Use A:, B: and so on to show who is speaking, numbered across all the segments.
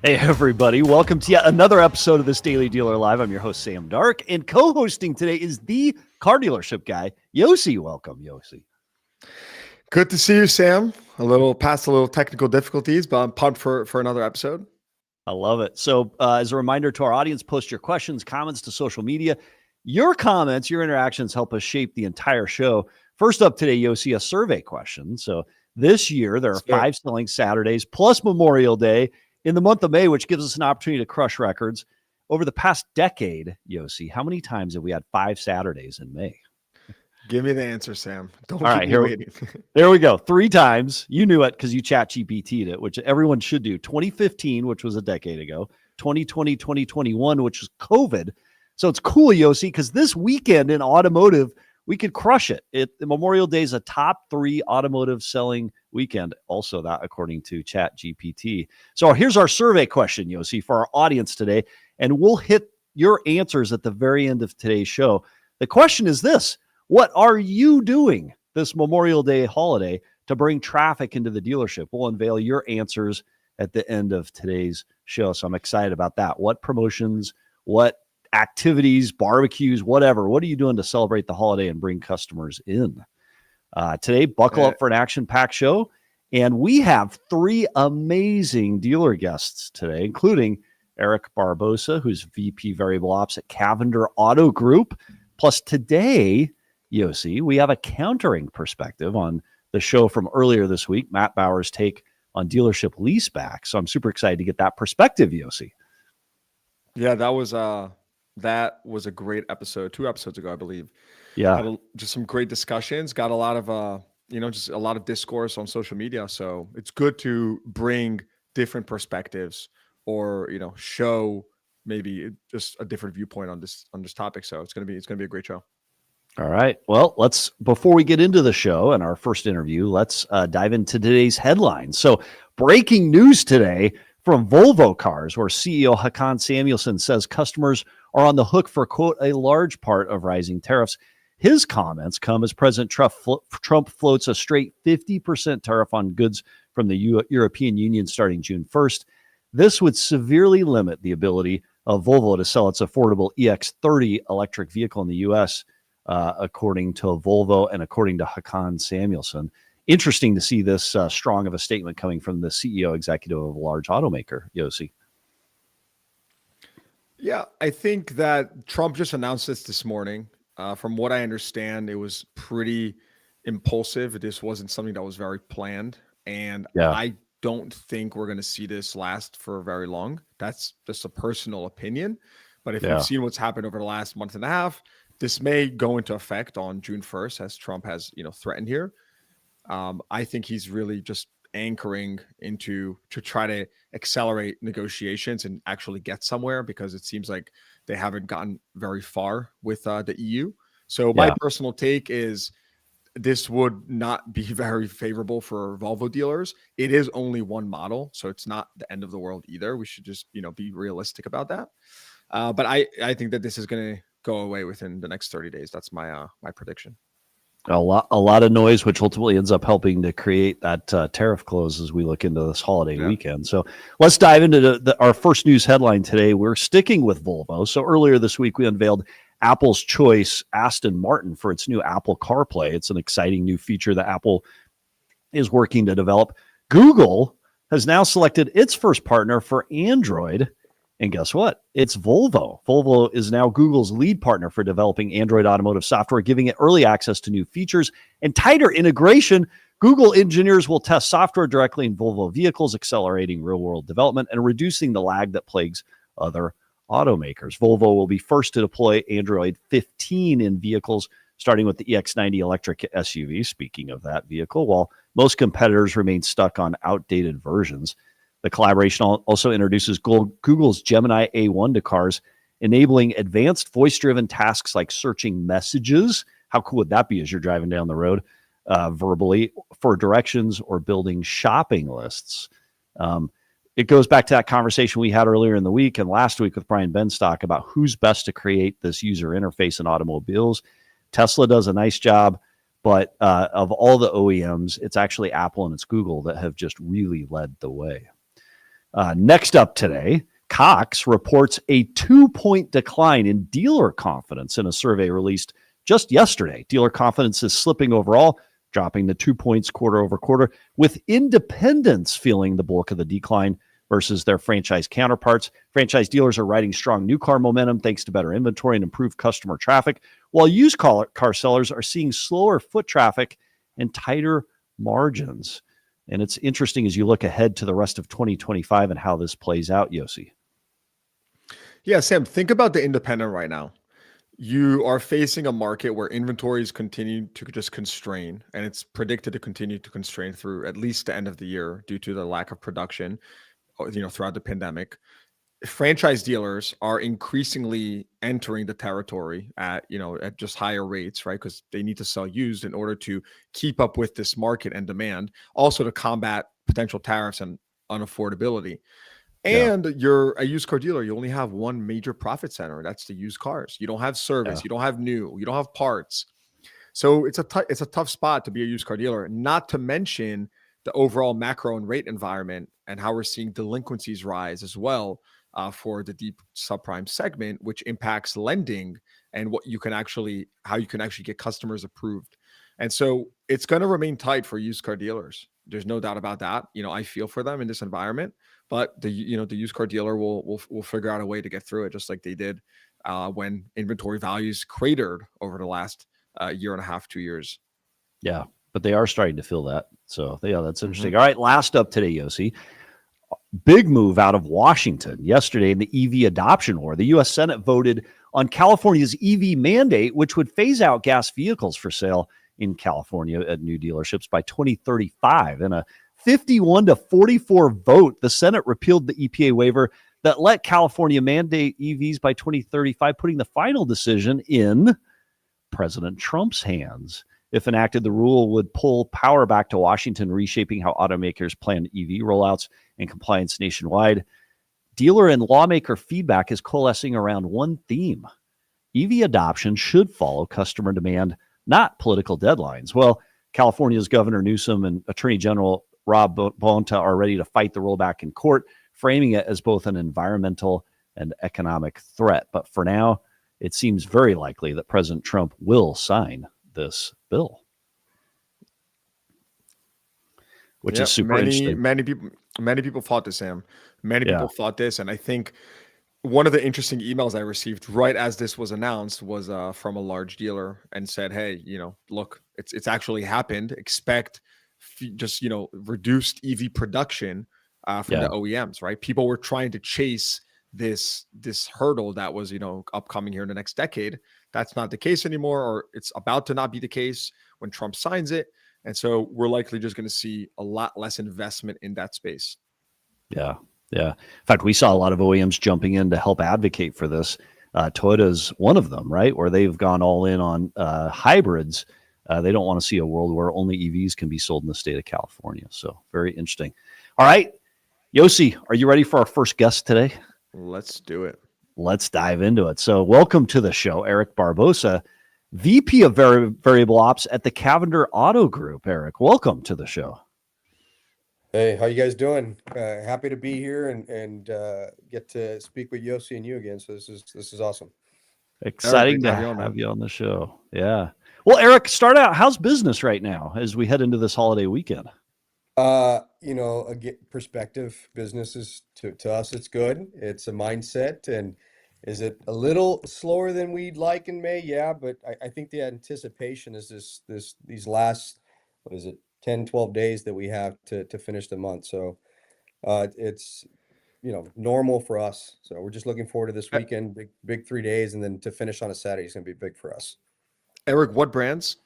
A: Hey, everybody. Welcome to yet another episode of this Daily Dealer Live. I'm your host, Sam Dark, and co-hosting today is the car dealership guy, Yossi. Welcome, Yossi.
B: Good to see you, Sam. A little technical difficulties, but I'm pumped for another episode.
A: I love it. So as a reminder to our audience, post your questions, comments to social media. Your comments, your interactions help us shape the entire show. First up today, Yossi, a survey question. So this year, there are 5 selling Saturdays plus Memorial Day in the month of May, which gives us an opportunity to crush records. Over the past decade, Yossi, how many times have we had 5 Saturdays in May?
B: Give me the answer, Sam. Don't
A: All
B: keep me waiting.
A: There we go. 3 times. You knew it because you chat GPT'd it, which everyone should do. 2015, which was a decade ago. 2020, 2021, which was COVID. So it's cool, Yossi, because this weekend in automotive, we could crush it. The Memorial Day is a top 3 automotive selling weekend. Also that according to Chat GPT. So here's our survey question, Yossi, for our audience today. And we'll hit your answers at the very end of today's show. The question is this: what are you doing this Memorial Day holiday to bring traffic into the dealership? We'll unveil your answers at the end of today's show. So I'm excited about that. What promotions, what activities, barbecues, whatever. What are you doing to celebrate the holiday and bring customers in? Today, buckle up for an action-packed show. And we have 3 amazing dealer guests today, including Eric Barbosa, who's VP Variable Ops at Cavender Auto Group. Plus today, Yossi, we have a countering perspective on the show from earlier this week, Matt Bauer's take on dealership leaseback. So I'm super excited to get that perspective, Yossi.
B: Yeah, that was a great episode. 2 episodes ago, I believe.
A: Yeah.
B: Just some great discussions. Got a lot of, just a lot of discourse on social media. So it's good to bring different perspectives or, show maybe just a different viewpoint on this topic. So it's going to be a great show.
A: All right. Well, before we get into the show and our first interview, let's dive into today's headlines. So breaking news today from Volvo Cars, where CEO Hakan Samuelsson says customers are on the hook for, quote, a large part of rising tariffs. His comments come as President Trump floats a straight 50% tariff on goods from the European Union starting June 1st. This would severely limit the ability of Volvo to sell its affordable EX30 electric vehicle in the U.S., according to Volvo and according to Hakan Samuelsson. Interesting to see this strong of a statement coming from the CEO executive of a large automaker, Yossi.
B: Yeah, I think that Trump just announced this morning. From what I understand, it was pretty impulsive. This wasn't something that was very planned. And I don't think we're going to see this last for very long. That's just a personal opinion. But if you've seen what's happened over the last month and a half, this may go into effect on June 1st, as Trump has, threatened here. I think he's really just anchoring to try to accelerate negotiations and actually get somewhere, because it seems like they haven't gotten very far with the EU. So my personal take is this would not be very favorable for Volvo dealers. It is only one model, so it's not the end of the world either. We should just, be realistic about that. But I think that this is going to go away within the next 30 days. That's my prediction.
A: A lot of noise, which ultimately ends up helping to create that tariff close as we look into this holiday weekend. So let's dive into our first news headline today. We're sticking with Volvo. So earlier this week, we unveiled Apple's choice Aston Martin for its new Apple CarPlay. It's an exciting new feature that Apple is working to develop. Google has now selected its first partner for Android. And guess what? It's Volvo. Volvo is now Google's lead partner for developing Android automotive software, giving it early access to new features and tighter integration. Google engineers will test software directly in Volvo vehicles, accelerating real-world development and reducing the lag that plagues other automakers. Volvo will be first to deploy Android 15 in vehicles, starting with the EX90 electric SUV, speaking of that vehicle, while most competitors remain stuck on outdated versions. The collaboration also introduces Google's Gemini A1 to cars, enabling advanced voice-driven tasks like searching messages. How cool would that be as you're driving down the road verbally for directions or building shopping lists? It goes back to that conversation we had earlier in the week and last week with Brian Benstock about who's best to create this user interface in automobiles. Tesla does a nice job, but of all the OEMs, it's actually Apple and it's Google that have just really led the way. Next up today, Cox reports a 2-point decline in dealer confidence in a survey released just yesterday. Dealer confidence is slipping overall, dropping to 2 points quarter over quarter, with independents feeling the bulk of the decline versus their franchise counterparts. Franchise dealers are riding strong new car momentum thanks to better inventory and improved customer traffic, while used car sellers are seeing slower foot traffic and tighter margins. And it's interesting as you look ahead to the rest of 2025 and how this plays out, Yossi.
B: Yeah, Sam, think about the independent right now. You are facing a market where inventories continue to just constrain, and it's predicted to continue to constrain through at least the end of the year due to the lack of production, throughout the pandemic. Franchise dealers are increasingly entering the territory at just higher rates, right? Because they need to sell used in order to keep up with this market and demand, also to combat potential tariffs and unaffordability. And you're a used car dealer. You only have one major profit center. That's the used cars. You don't have service. You don't have new. You don't have parts. So it's a tough spot to be a used car dealer. Not to mention the overall macro and rate environment and how we're seeing delinquencies rise as well for the deep subprime segment, which impacts lending and how you can actually get customers approved. And so it's going to remain tight for used car dealers. There's no doubt about that. I feel for them in this environment. But the used car dealer will figure out a way to get through it, just like they did when inventory values cratered over the last year and a half, 2 years.
A: Yeah, but they are starting to feel that. So yeah, that's interesting. Mm-hmm. All right, last up today, Yossi. Big move out of Washington yesterday in the EV adoption war. The U.S. Senate voted on California's EV mandate, which would phase out gas vehicles for sale in California at new dealerships by 2035. In a 51-44 vote, the Senate repealed the EPA waiver that let California mandate EVs by 2035, putting the final decision in President Trump's hands. If enacted, the rule would pull power back to Washington, reshaping how automakers plan EV rollouts and compliance nationwide. Dealer and lawmaker feedback is coalescing around one theme: EV adoption should follow customer demand, not political deadlines. Well, California's Governor Newsom and Attorney General Rob Bonta are ready to fight the rollback in court, framing it as both an environmental and economic threat. But for now, it seems very likely that President Trump will sign this bill, which is super interesting.
B: Many people thought this, Sam. Many people thought this, and I think one of the interesting emails I received right as this was announced was from a large dealer and said, "Hey, look, it's actually happened. Expect just reduced EV production from the OEMs, right? People were trying to chase this hurdle that was upcoming here in the next decade. That's not the case anymore, or it's about to not be the case when Trump signs it. And so we're likely just going to see a lot less investment in that space."
A: Yeah. In fact, we saw a lot of OEMs jumping in to help advocate for this. Toyota's one of them, right? Where they've gone all in on hybrids. They don't want to see a world where only EVs can be sold in the state of California. So very interesting. All right, Yossi, are you ready for our first guest today?
B: Let's do it.
A: Let's dive into it. So welcome to the show, Eric Barbosa, VP of Variable Ops at the Cavender Auto Group. Eric, welcome to the show.
C: Hey, how you guys doing? Happy to be here and get to speak with Yossi and you again. So this is awesome.
A: Exciting to have you on the show. Yeah. Well, Eric, start out. How's business right now as we head into this holiday weekend?
C: Perspective. Business is to us, it's good. It's a mindset. And is it a little slower than we'd like in May? Yeah, but I think the anticipation is these last 10, 12 days that we have to finish the month. So it's normal for us. So we're just looking forward to this weekend, big 3 days, and then to finish on a Saturday is going to be big for us.
B: Eric, what brands?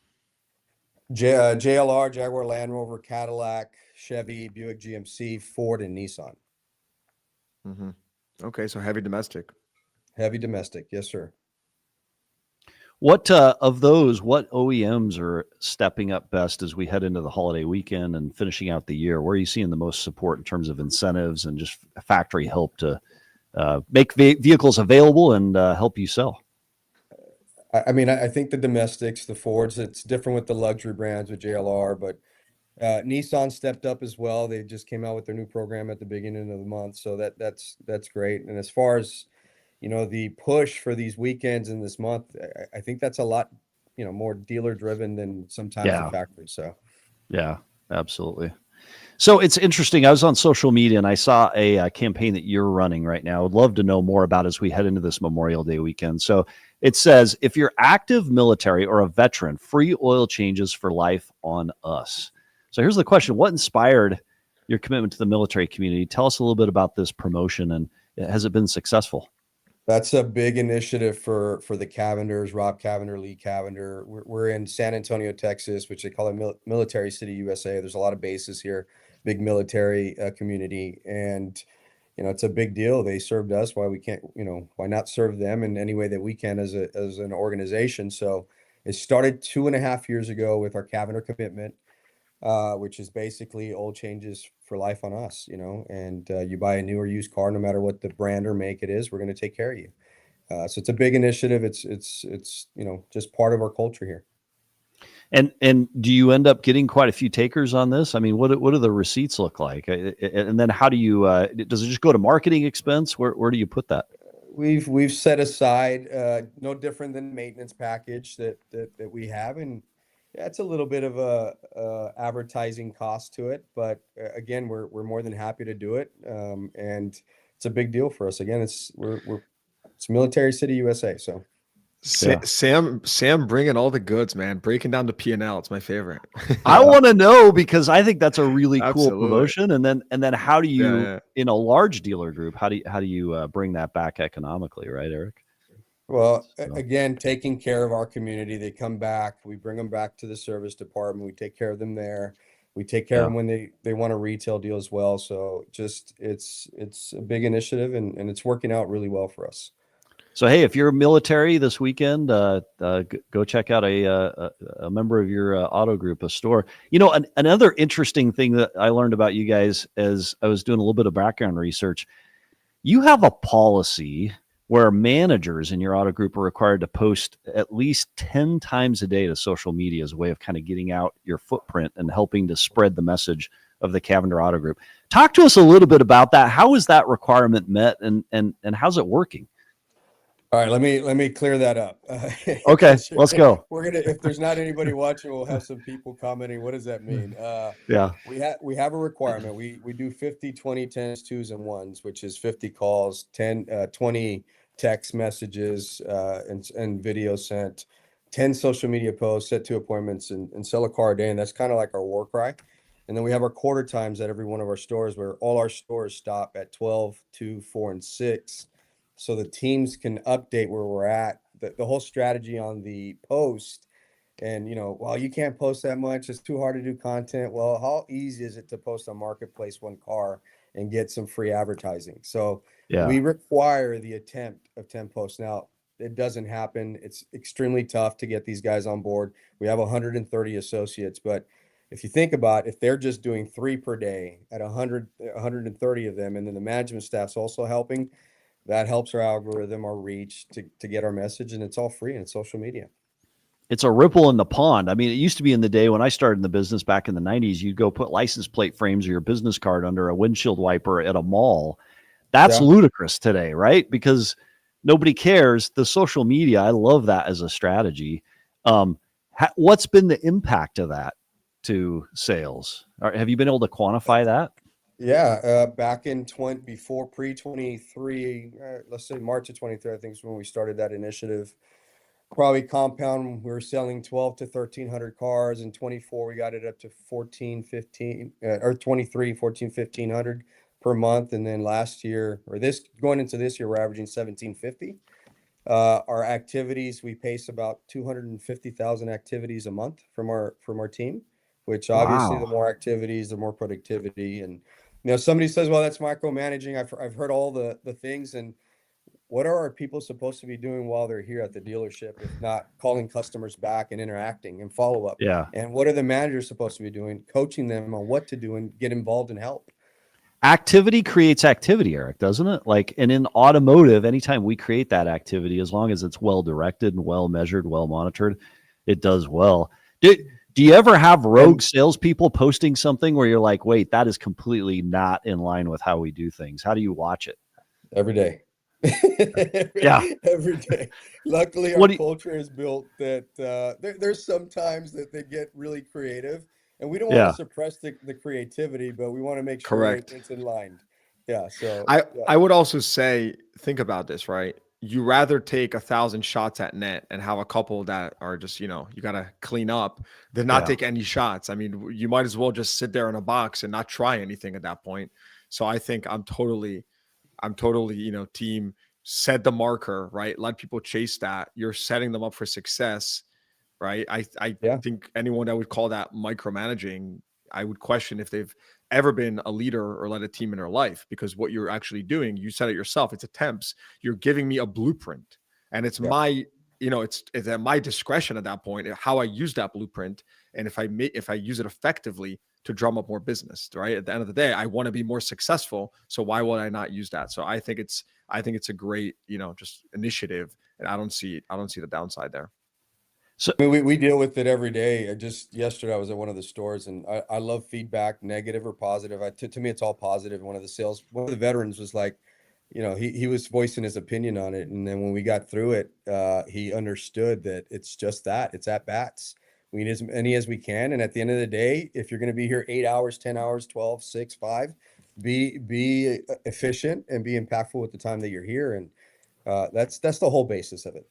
C: JLR, Jaguar Land Rover, Cadillac, Chevy, Buick GMC, Ford, and Nissan.
B: Mm-hmm. Okay, so heavy domestic.
C: Heavy domestic, yes, sir.
A: What of those, what OEMs are stepping up best as we head into the holiday weekend and finishing out the year? Where are you seeing the most support in terms of incentives and just factory help to make vehicles available and help you sell?
C: I mean, I think the domestics, the Fords, it's different with the luxury brands with JLR, but Nissan stepped up as well. They just came out with their new program at the beginning of the month, so that's great. And as far as the push for these weekends in this month, I think that's a lot more dealer driven than sometimes the factory. So
A: yeah, absolutely. So it's interesting. I was on social media and I saw a campaign that you're running right now. I'd love to know more about as we head into this Memorial Day weekend. So it says, if you're active military or a veteran, free oil changes for life on us. So here's the question. What inspired your commitment to the military community? Tell us a little bit about this promotion, and has it been successful?
C: That's a big initiative for the Cavenders, Rob Cavender, Lee Cavender. We're in San Antonio, Texas, which they call it Military City, USA. There's a lot of bases here, big military community, and it's a big deal. They served us. Why we can't, why not serve them in any way that we can as an organization? So it started 2.5 years ago with our Cavender commitment, which is basically oil changes for life on us, and you buy a new or used car, no matter what the brand or make it is, we're going to take care of you. So it's a big initiative. It's just part of our culture here.
A: And do you end up getting quite a few takers on this? I mean, what do the receipts look like? And then how do you, does it just go to marketing expense? Where do you put that?
C: We've set aside, no different than maintenance package that we have. And yeah, it's a little bit of a advertising cost to it, but again, we're more than happy to do it. And it's a big deal for us. Again, it's Military City, USA. So
B: Sam bringing all the goods, man, breaking down the P&L. It's my favorite.
A: I want to know, because I think that's a really cool promotion. And then how do you, in a large dealer group, how do you bring that back economically, right, Eric?
C: Well, again, taking care of our community. They come back, we bring them back to the service department. We take care of them there. We take care of them when they want a retail deal as well. So just, it's a big initiative, and it's working out really well for us.
A: So, hey, if you're military this weekend, go check out a member of your auto group, a store. Another interesting thing that I learned about you guys as I was doing a little bit of background research, you have a policy where managers in your auto group are required to post at least 10 times a day to social media as a way of kind of getting out your footprint and helping to spread the message of the Cavender Auto Group. Talk to us a little bit about that. How is that requirement met, and how's it working?
C: All right, let me clear that up.
A: Okay, let's go.
C: If there's not anybody watching, we'll have some people commenting. What does that mean?
A: Yeah,
C: we have a requirement. We do 50, 20, 10s, 2s, and 1s, which is 50 calls, 20 text messages, and video sent, 10 social media posts, set 2 appointments, and sell a car a day. And that's kind of like our war cry. And then we have our quarter times at every one of our stores, where all our stores stop at 12, 2, 4, and 6. So the teams can update where we're at. The whole strategy on the post, and well, you can't post that much, it's too hard to do content. Well, how easy is it to post on Marketplace one car and get some free advertising? So we require the attempt of 10 posts. Now, it doesn't happen. It's extremely tough to get these guys on board. We have 130 associates, but if you think about, if they're just doing 3 per day at 130 of them, and then the management staff's also helping, that helps our algorithm, our reach to get our message, and it's all free, and it's social media.
A: It's a ripple in the pond. I mean, it used to be in the day when I started in the business back in the 90s, you'd go put license plate frames or your business card under a windshield wiper at a mall. That's ludicrous today, right? Because nobody cares. The social media, I love that as a strategy. What's been the impact of that to sales? Have you been able to quantify that?
C: Yeah, back in pre-23, let's say March of 23, I think is when we started that initiative. Probably compound, we were selling 12 to 1,300 cars. In 24, we got it up to 14, 15, or 23, 14, 1,500 per month. And then last year, going into this year, we're averaging 1,750. Our activities, we pace about 250,000 activities a month from our team, which obviously the more activities, the more productivity. And somebody says, well, that's micromanaging. I've heard all the things. And what are our people supposed to be doing while they're here at the dealership, if not calling customers back and interacting and follow up?
A: Yeah.
C: And what are the managers supposed to be doing? Coaching them on what to do and get involved and help.
A: Activity creates activity, Eric, doesn't it? And in automotive, anytime we create that activity, as long as it's well directed and well measured, well monitored, it does well. Do Do you ever have rogue salespeople posting something where you're like, wait, that is completely not in line with how we do things? How do you watch it?
C: Every day.
A: Yeah.
C: Every day. Luckily, our culture is built that there's sometimes that they get really creative, and we don't want to suppress the creativity, but we want to make sure it's in line. Yeah. So
B: I would also say, think about this, right? You rather take 1,000 shots at net and have a couple that are just, you got to clean up than not take any shots. I mean, you might as well just sit there in a box and not try anything at that point. So I think I'm totally, team set the marker, right? Let people chase that. You're setting them up for success, right? I think anyone that would call that micromanaging, I would question if they've ever been a leader or led a team in their life, because what you're actually doing, you said it yourself, it's attempts. You're giving me a blueprint, and it's my, it's at my discretion at that point how I use that blueprint, and if I use it effectively to drum up more business, right? At the end of the day, I want to be more successful, so why would I not use that? So I think it's a great, just initiative, and I don't see the downside there.
C: So I mean, we deal with it every day. Just yesterday, I was at one of the stores, and I love feedback, negative or positive. To me, it's all positive. One of the veterans was like, he was voicing his opinion on it, and then when we got through it, he understood that it's just that it's at bats. We need as many as we can, and at the end of the day, if you're going to be here 8 hours, 10 hours, 12, 6, 5, be efficient and be impactful with the time that you're here, and that's the whole basis of it.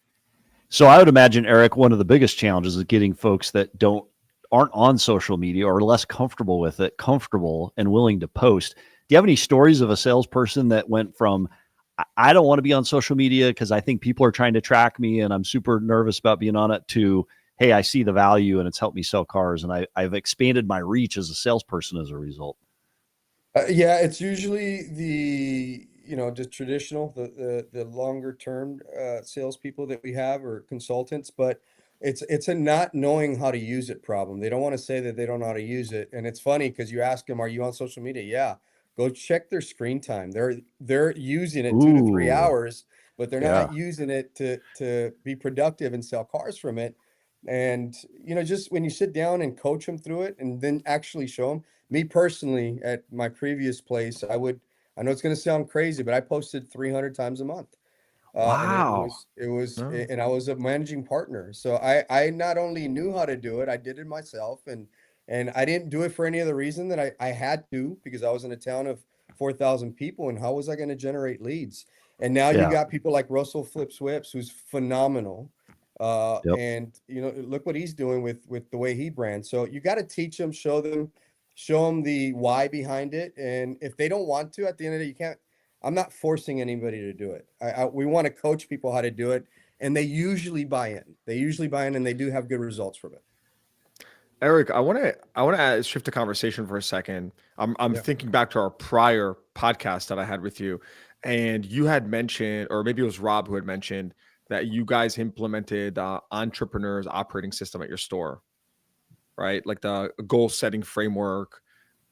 A: So I would imagine, Eric, one of the biggest challenges is getting folks that aren't on social media or less comfortable with it, comfortable and willing to post. Do you have any stories of a salesperson that went from, I don't want to be on social media because I think people are trying to track me and I'm super nervous about being on it, to, hey, I see the value and it's helped me sell cars and I've expanded my reach as a salesperson as a result?
C: It's usually the just traditional, the longer term salespeople that we have, or consultants, but it's a not knowing how to use it problem. They don't want to say that they don't know how to use it, and it's funny because you ask them, "Are you on social media?" Yeah, go check their screen time. They're using it 2 to 3 hours, but they're not using it to be productive and sell cars from it. And just when you sit down and coach them through it, and then actually show them. Me personally, at my previous place, I know it's going to sound crazy, but I posted 300 times a month.
A: Wow.
C: And I was a managing partner. So I not only knew how to do it, I did it myself. And I didn't do it for any other reason that I had to, because I was in a town of 4,000 people. And how was I going to generate leads? And now you got people like Russell Flips Whips, who's phenomenal. And look what he's doing with the way he brands. So you got to teach them, show them the why behind it. And if they don't want to, at the end of the day, I'm not forcing anybody to do it. We want to coach people how to do it, and they usually buy in. And they do have good results from it.
B: Eric, I want to shift the conversation for a second. I'm thinking back to our prior podcast that I had with you, and you had mentioned, or maybe it was Rob who had mentioned, that you guys implemented entrepreneur's operating system at your store, right? Like the goal setting framework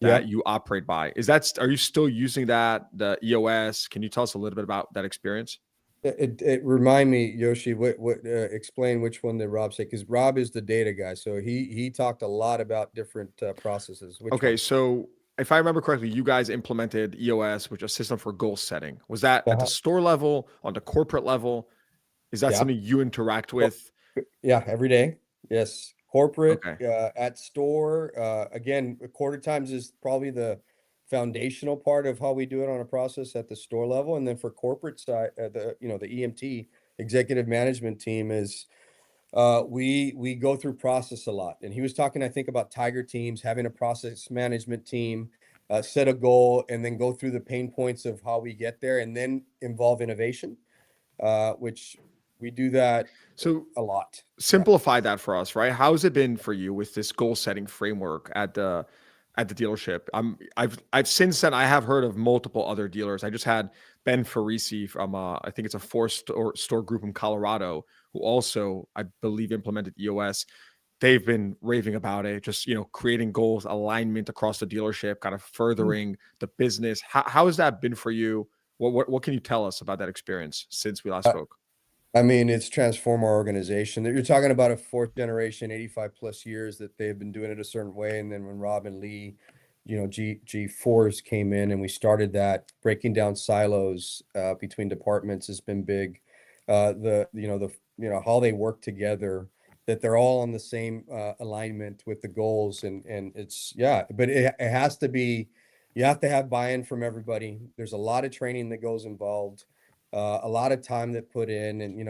B: that you operate by. Are you still using that, the EOS? Can you tell us a little bit about that experience?
C: It remind me, Yoshi, explain which one that Rob said, because Rob is the data guy. So he talked a lot about different processes.
B: So if I remember correctly, you guys implemented EOS, which is a system for goal setting. Was that at the store level, on the corporate level? Is that something you interact with?
C: Yeah, every day. Yes. Corporate, at store. Again, quarter times is probably the foundational part of how we do it on a process at the store level. And then for corporate side, the EMT, executive management team, is we go through process a lot. And he was talking, I think, about tiger teams, having a process management team, set a goal, and then go through the pain points of how we get there, and then involve innovation, which we do that a lot.
B: Simplify that for us, right? How has it been for you with this goal setting framework at the dealership? I've since then, I have heard of multiple other dealers. I just had Ben Farisi from I think it's a 4-store group in Colorado, who also, I believe, implemented EOS. They've been raving about it, just creating goals, alignment across the dealership, kind of furthering the business. How has that been for you? What can you tell us about that experience since we last spoke?
C: I mean, it's transformed our organization. You're talking about a fourth generation, 85 plus years that they've been doing it a certain way. And then when Rob and Lee, G4s came in and we started that, breaking down silos between departments has been big. How they work together, that they're all on the same alignment with the goals. And it's, but it has to be, you have to have buy-in from everybody. There's a lot of training that goes involved. A lot of time that put in, and we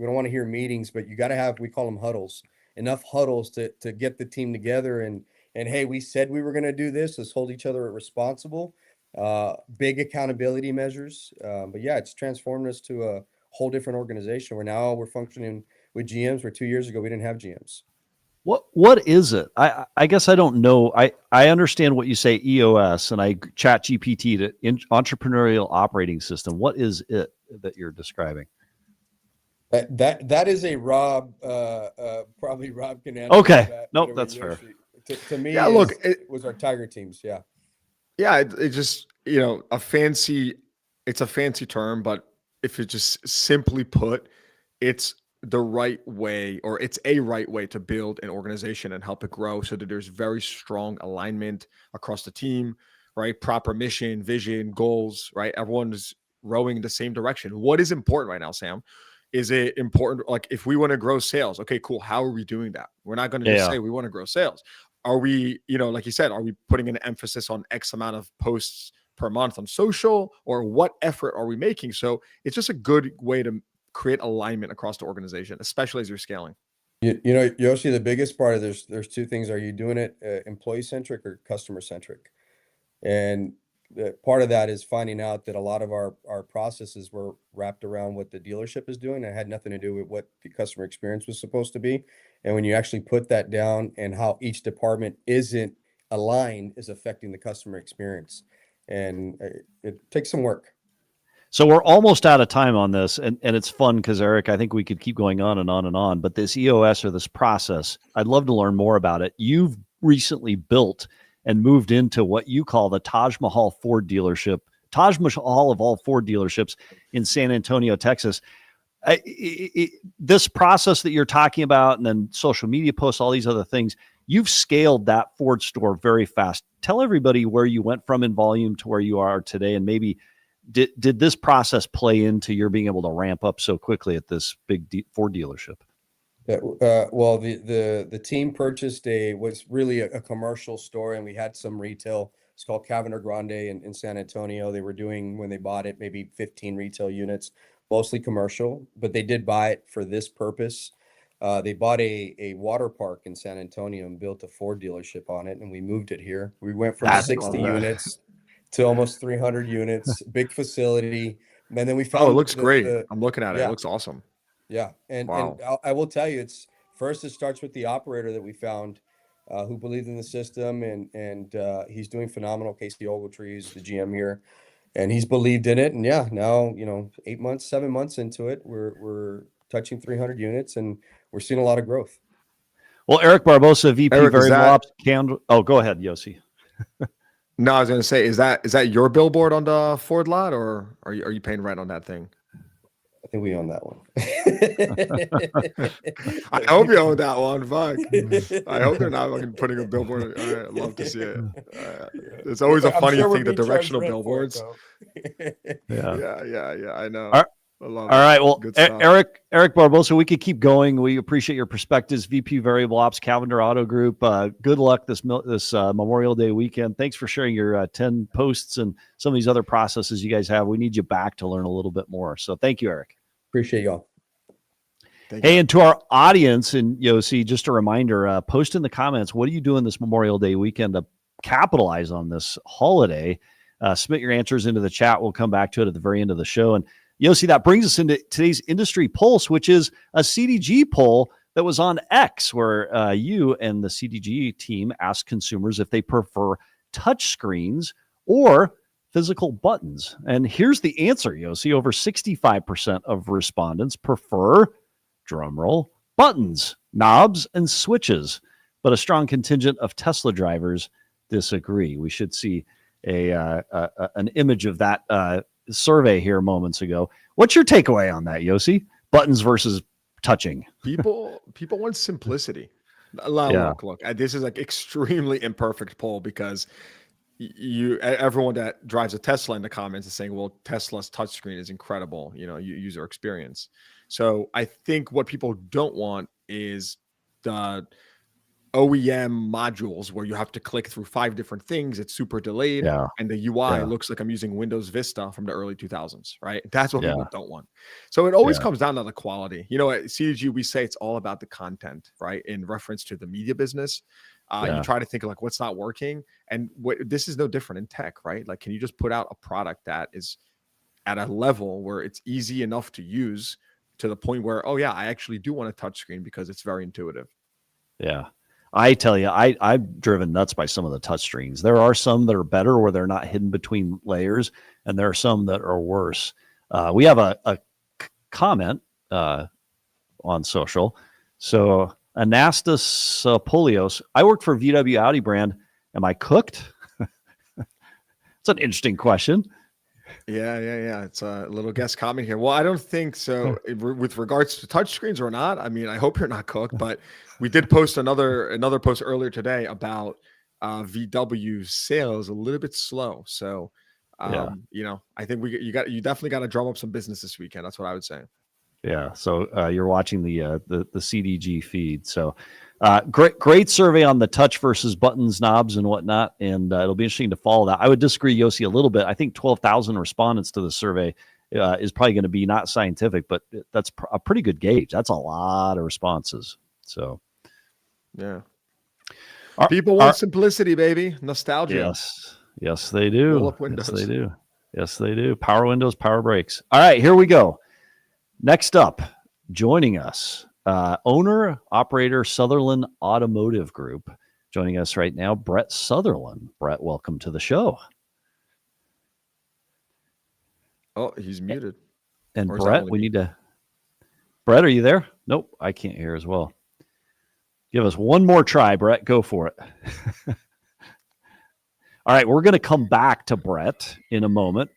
C: don't want to hear meetings, but you got to have, we call them huddles, enough huddles to get the team together and hey, we said we were going to do this. Let's hold each other responsible. Big accountability measures. But yeah, it's transformed us to a whole different organization where now we're functioning with GMs, where 2 years ago we didn't have GMs.
A: What is it? I guess I don't know. I understand what you say, EOS, and I chat GPT to entrepreneurial operating system. What is it that you're describing?
C: That is a Rob, probably Rob can answer.
A: Okay.
C: That.
A: Nope, that's fair.
C: To me,
B: yeah, look,
C: it was our Tiger teams. Yeah.
B: Yeah. It just, it's a fancy term, but if it just simply put, it's the right way, or it's a right way to build an organization and help it grow so that there's very strong alignment across the team, right? Proper mission, vision, goals, right? Everyone is rowing in the same direction. What is important right now, Sam? Is it important? Like if we want to grow sales, okay, cool. How are we doing that? We're not going to just say we want to grow sales. Are we, like you said, are we putting an emphasis on X amount of posts per month on social, or what effort are we making? So it's just a good way to create alignment across the organization, especially as you're scaling.
C: Yoshi, the biggest part of there's two things. Are you doing it employee centric or customer centric? And part of that is finding out that a lot of our processes were wrapped around what the dealership is doing. It had nothing to do with what the customer experience was supposed to be. And when you actually put that down and how each department isn't aligned is affecting the customer experience. And it takes some work.
A: So we're almost out of time on this, and it's fun because, Eric, I think we could keep going on and on and on, but this EOS, or this process, I'd love to learn more about it. You've recently built and moved into what you call the Taj Mahal Ford dealership, Taj Mahal of all Ford dealerships in San Antonio, Texas. This process that you're talking about, and then social media posts, all these other things, you've scaled that Ford store very fast. Tell everybody where you went from in volume to where you are today, and maybe did this process play into your being able to ramp up so quickly at this big Ford dealership?
C: Well, the team purchased was really a commercial store, and we had some retail. It's called Cavender Grande in San Antonio. They were doing, when they bought it, maybe 15 retail units, mostly commercial, but they did buy it for this purpose. They bought a water park in San Antonio and built a Ford dealership on it, and we moved it here. We went from 60 units to almost 300 units, big facility. And then we found.
B: Oh, it looks great. I'm looking at it. It looks awesome.
C: Yeah. And I will tell you, it starts with the operator that we found who believed in the system, and he's doing phenomenal. Casey Ogletree is the GM here, and he's believed in it. And yeah, now, 7 months into it, we're touching 300 units, and we're seeing a lot of growth.
A: Well, Eric Barbosa, VP Variable Ops. Oh, go ahead, Yossi.
B: No, I was going to say, is that your billboard on the Ford lot, or are you paying rent on that thing?
C: I think we own that one.
B: I hope you own that one. Fuck. I hope they're not fucking putting a billboard. I'd love to see it. It's always a funny thing, the directional billboards. Yeah. I know.
A: All right. Well, Eric Barbosa, we could keep going. We appreciate your perspectives. VP Variable Ops, Cavender Auto Group. Good luck this Memorial Day weekend. Thanks for sharing your 10 posts and some of these other processes you guys have. We need you back to learn a little bit more. So thank you, Eric.
C: Appreciate y'all.
A: Hey, and to our audience, and Yossi, just a reminder, post in the comments, what are you doing this Memorial Day weekend to capitalize on this holiday? Submit your answers into the chat. We'll come back to it at the very end of the show. And Yossi, that brings us into today's Industry Pulse, which is a CDG poll that was on X, where you and the CDG team asked consumers if they prefer touch screens or physical buttons. And here's the answer, Yossi. Over 65% of respondents prefer, drumroll, buttons, knobs, and switches. But a strong contingent of Tesla drivers disagree. We should see an image of that survey here moments ago. What's your takeaway on that, Yossi? buttons versus touching.
B: People want simplicity. Look, this is like extremely imperfect poll because everyone that drives a Tesla in the comments is saying, well, Tesla's touchscreen is incredible, user experience. So I think what people don't want is the OEM modules where you have to click through 5 different things. It's super delayed, and the UI looks like I'm using Windows Vista from the early 2000s, right? That's what people don't want. So it always comes down to the quality. At CDG, we say it's all about the content, right? In reference to the media business. You try to think of like what's not working, and this is no different in tech, right? Like, can you just put out a product that is at a level where it's easy enough to use to the point where, oh yeah, I actually do want a touchscreen because it's very intuitive.
A: Yeah. I tell you, I'm driven nuts by some of the touchscreens. There are some that are better where they're not hidden between layers, and there are some that are worse. We have a comment on social. So Anastas Polios, I work for VW Audi brand. Am I cooked? It's an interesting question.
B: Yeah. It's a little guest comment here. Well, I don't think so. With regards to touchscreens or not, I mean, I hope you're not cooked, but we did post another post earlier today about VW sales a little bit slow. So, I think you definitely got to drum up some business this weekend. That's what I would say.
A: Yeah. So you're watching the CDG feed. So great survey on the touch versus buttons, knobs, and whatnot. And it'll be interesting to follow that. I would disagree, Yossi, a little bit. I think 12,000 respondents to the survey is probably going to be not scientific, but that's a pretty good gauge. That's a lot of responses. So,
B: yeah. People want simplicity, baby. Nostalgia.
A: Yes, they do.
B: Roll up windows.
A: Yes, they do. Power windows, power brakes. All right, here we go. Next up, joining us, owner, operator, Sutherland Automotive Group. Joining us right now, Brett Sutherland. Brett, welcome to the show.
B: Oh, he's muted.
A: And Brett, Brett, are you there? Nope, I can't hear as well. Give us one more try, Brett. Go for it. All right, we're going to come back to Brett in a moment.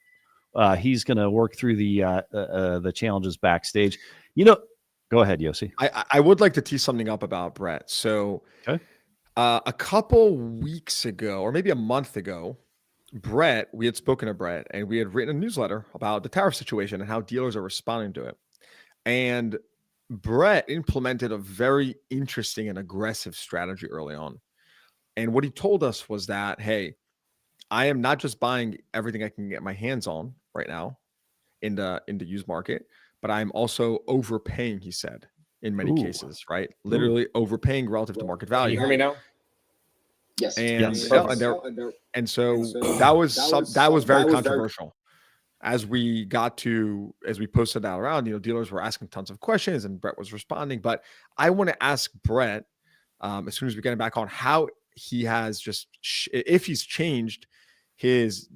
A: He's going to work through the challenges backstage. Go ahead, Yossi.
B: I would like to tee something up about Brett. So a couple weeks ago, or maybe a month ago, we had spoken to Brett, and we had written a newsletter about the tariff situation and how dealers are responding to it. And Brett implemented a very interesting and aggressive strategy early on. And what he told us was that, hey, I am not just buying everything I can get my hands on right now in the used market, but I'm also overpaying, he said, in many cases, right? Literally overpaying relative to market value.
D: Can you hear me now?
B: Yes. And so that was very controversial. As we posted that around, dealers were asking tons of questions and Brett was responding. But I want to ask Brett, as soon as we get him back on, how he has if he's changed his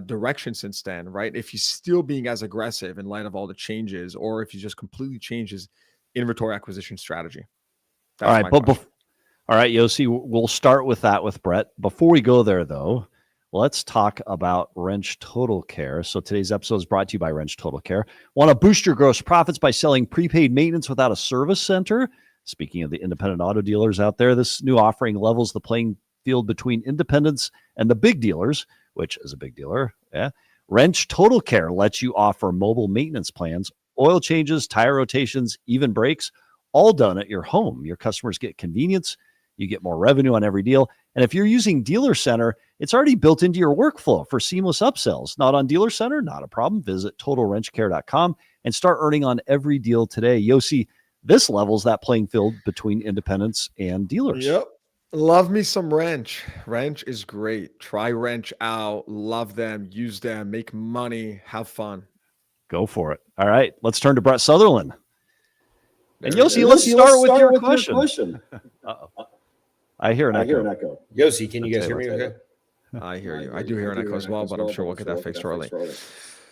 B: direction since then, right? If he's still being as aggressive in light of all the changes, or if he just completely changed his inventory acquisition strategy.
A: All right, all right, Yossi, we'll start with that with Brett. Before we go there, though, let's talk about Wrench Total Care. So today's episode is brought to you by Wrench Total Care. Want to boost your gross profits by selling prepaid maintenance without a service center? Speaking of the independent auto dealers out there, this new offering levels the playing field between independents and the big dealers, which is a big dealer. Yeah. Wrench Total Care lets you offer mobile maintenance plans, oil changes, tire rotations, even brakes, all done at your home. Your customers get convenience. You get more revenue on every deal. And if you're using Dealer Center, it's already built into your workflow for seamless upsells. Not on Dealer Center? Not a problem. Visit TotalWrenchCare.com and start earning on every deal today. Yossi, this levels that playing field between independents and dealers.
B: Yep. Love me some Wrench. Wrench is great. Try Wrench out. Love them. Use them. Make money. Have fun.
A: Go for it. All right. Let's turn to Brett Sutherland. And Yossi, let's start with your question. I hear an echo.
D: Yossi, can you guys hear me okay?
B: I hear you. I do hear an echo as well, but I'm sure we'll get that fixed shortly.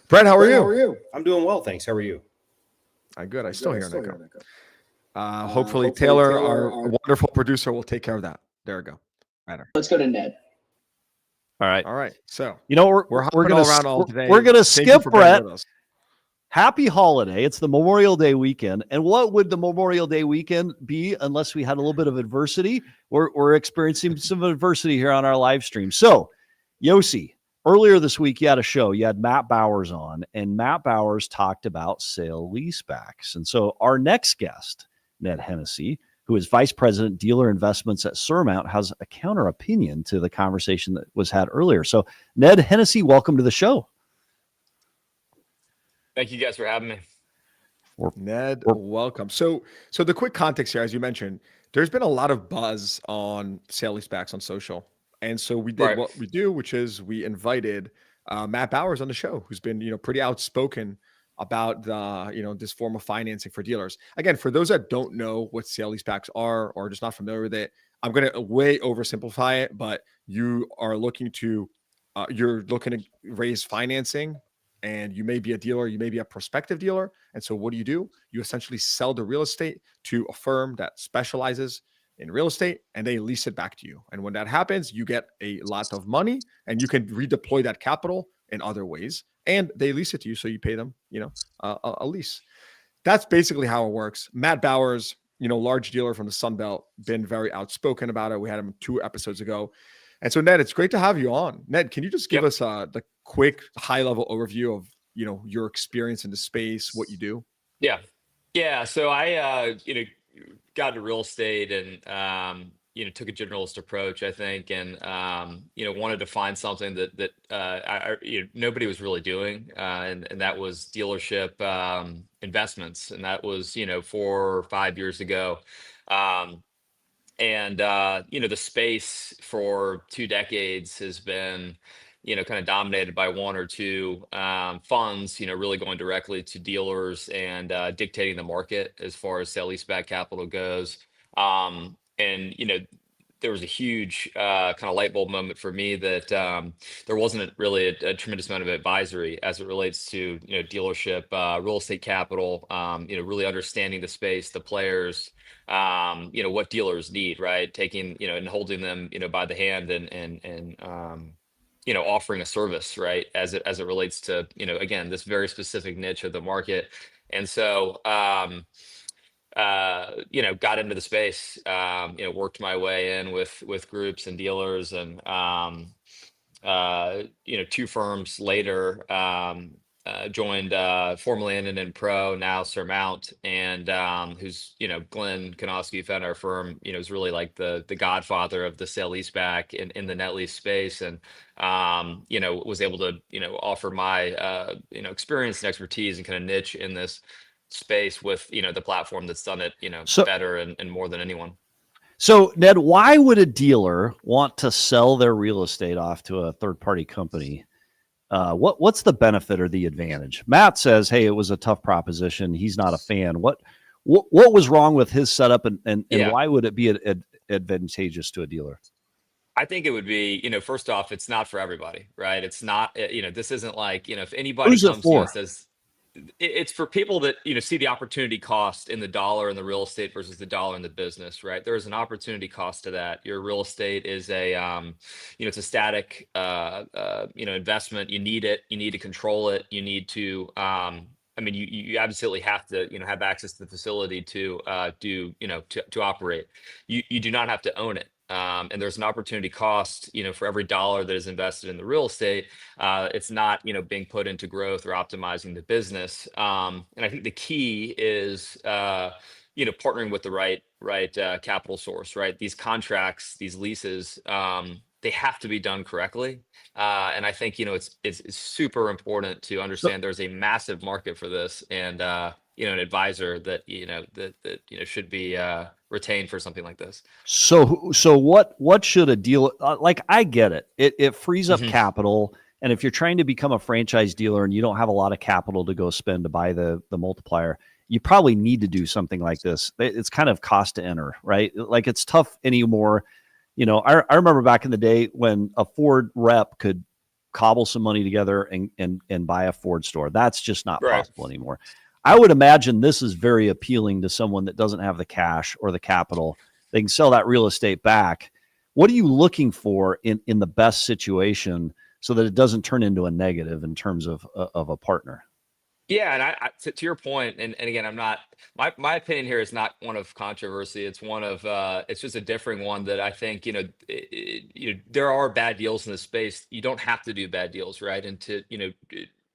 B: Brett, how are you?
D: I'm doing well, thanks. How are you?
B: I'm good. I still hear an echo. Hopefully Taylor, our wonderful producer, will take care of that. There we go. Better.
E: Let's go to Ned.
A: All right.
B: So
A: we're
B: hopping all around all today.
A: We're gonna skip Brett. Happy holiday. It's the Memorial Day weekend. And what would the Memorial Day weekend be unless we had a little bit of adversity? We're experiencing some adversity here on our live stream. So, Yossi, earlier this week, you had a show. You had Matt Bowers on, and Matt Bowers talked about sale-leasebacks. And so our next guest, Ned Hennessy, who is Vice President, Dealer Investments at SURMOUNT, has a counter opinion to the conversation that was had earlier. So, Ned Hennessy, welcome to the show.
E: Thank you guys for having me.
B: Ned, welcome. So the quick context here, as you mentioned, there's been a lot of buzz on sale-leasebacks on social. And so we did what we do, which is we invited Matt Bowers on the show, who's been, pretty outspoken about the, this form of financing for dealers. Again, for those that don't know what sale-leasebacks are or just not familiar with it, I'm going to way oversimplify it, but you are looking to, you're looking to raise financing. And you may be a dealer, you may be a prospective dealer. And so what do? You essentially sell the real estate to a firm that specializes in real estate, and they lease it back to you. And when that happens, you get a lot of money and you can redeploy that capital in other ways. And they lease it to you, so you pay them, a lease. That's basically how it works. Matt Bowers, large dealer from the Sun Belt, been very outspoken about it. We had him 2 episodes ago. And so, Ned, it's great to have you on. Ned, can you just give us the quick high-level overview of, your experience in the space, what you do?
E: Yeah. So I, got into real estate and, took a generalist approach, I think, and, wanted to find something that nobody was really doing. And that was dealership investments. And that was, 4 or 5 years ago. The space for 2 decades has been, kind of dominated by 1 or 2 funds, really going directly to dealers and dictating the market as far as sale-leaseback capital goes. There was a huge kind of light bulb moment for me that there wasn't really a tremendous amount of advisory as it relates to, dealership, real estate capital, really understanding the space, the players, what dealers need, right? Taking, and holding them, by the hand and offering a service, right? As it relates to, again, this very specific niche of the market. And so, got into the space, worked my way in with groups and dealers and, 2 firms later, joined formerly in Pro, now SURMOUNT, and who's Glenn Konoski, found our firm, is really like the godfather of the sale-leaseback in the net lease space, and was able to offer my experience and expertise and kind of niche in this space with the platform that's done it better and more than anyone.
A: So, Ned, why would a dealer want to sell their real estate off to a third-party company? What's the benefit or the advantage? Matt says, hey, it was a tough proposition. He's not a fan. What was wrong with his setup, and why would it be advantageous to a dealer?
E: I think it would be, first off, it's not for everybody, right? It's not, this isn't like, if anybody
A: Who's
E: comes
A: it
E: to you
A: for?
E: and says, it's for people that, see the opportunity cost in the dollar in the real estate versus the dollar in the business, right? There's an opportunity cost to that. Your real estate is a, it's a static, investment. You need it. You need to control it. You need to, you absolutely have to, have access to the facility to to operate. You do not have to own it. And there's an opportunity cost, for every dollar that is invested in the real estate. It's not, being put into growth or optimizing the business. And I think the key is, partnering with the right capital source, right? These contracts, these leases, they have to be done correctly. And I think, it's super important to understand there's a massive market for this, and an advisor that should be retained for something like this.
A: So what should a dealer like? I get it. It frees up capital, and if you're trying to become a franchise dealer and you don't have a lot of capital to go spend to buy the multiplier, you probably need to do something like this. It's kind of cost to enter, right? Like, it's tough anymore. I remember back in the day when a Ford rep could cobble some money together and buy a Ford store. That's just not possible anymore. I would imagine this is very appealing to someone that doesn't have the cash or the capital. They can sell that real estate back. What are you looking for in the best situation so that it doesn't turn into a negative in terms of a partner?
E: Yeah, and to your point, and again, I'm not my opinion here is not one of controversy. It's one of it's just a differing one that I think there are bad deals in this space. You don't have to do bad deals, right? And to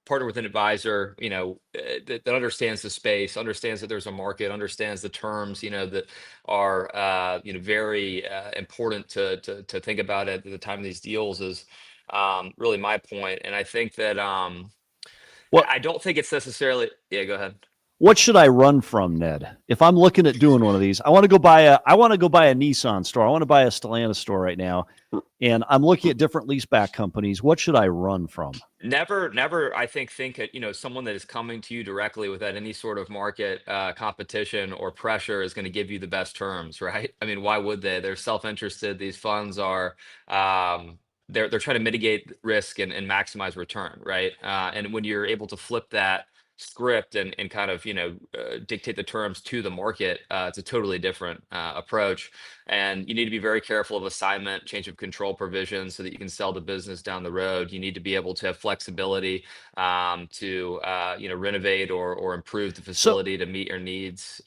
E: partner with an advisor, that understands the space, understands that there's a market, understands the terms, that are very important to think about at the time of these deals is really my point. And I think that.
A: Well,
E: I don't think it's necessarily. Yeah, go ahead.
A: What should I run from, Ned? If I'm looking at doing one of these, I want to go buy a Nissan store. I want to buy a Stellantis store right now, and I'm looking at different leaseback companies. What should I run from?
E: Never. I think someone that is coming to you directly without any sort of market competition or pressure is going to give you the best terms, right? I mean, why would they? They're self-interested. These funds are. They're trying to mitigate risk and maximize return, right? And when you're able to flip that script and kind of dictate the terms to the market, it's a totally different approach. And you need to be very careful of assignment, change of control provisions, so that you can sell the business down the road. You need to be able to have flexibility to renovate or improve the facility to meet your needs.